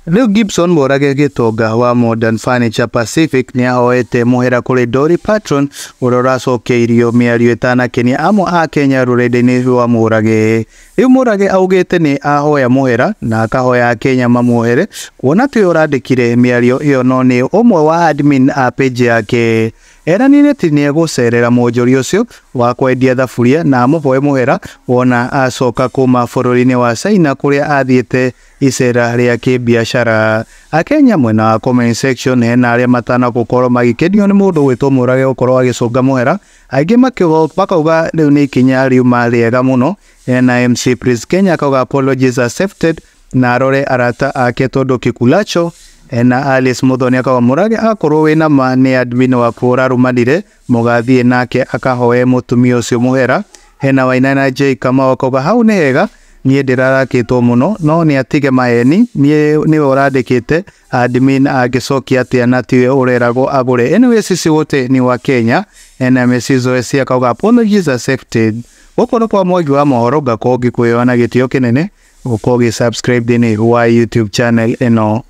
Riu Gibson Murage Gitonga wa Modern Furniture Pacific ni ahoete muhera kuri Dolly Patron uroracokeirio miario itanakenia amwe a Kenya rurenda-ini rwa Murage. Riu Murage augite ni ahoya muhera na akahoya Kenya mamuhere kuona ti urandikire miario iyo no ni umwe wa admin a page yake. Eranire ti ni egucerera mwonjori ucio wa kwendia thaburia na amuhoe muhera wona acoka kuma bururi-ini wa China kuria athiite icera ria kibiashara. Akenya mwena wa comment section hena aria matana gukorwo magikenio ni mundu witwo Murage gukorwo agicunga muhera, aingi makauga riu ni ikinya riuma riega muno. Na MC Prince Kenya akauga apologies accepted na arore arata ake tondu kikulacho. Na Alice Muthoni akauga Murage akorwo wina ma ni admin waku urarumanire mugathie nake akahoe mutumia ucio muhera. Hena Wainaina J Kamau akauga hau ni hega nie ndirarakitwo muno no ni atige maeni ni urandikite admin agicokia atia na tiwe ureragwo agure. Anyway sisi wote ni wa Kenya. Na Mesizo esi akauga apologies accepted. Gukoro kwa mwagi wa mohoro gakorwo ngikwiona gitio kinene gukorwo gi subscribe thini wa YouTube channel ino.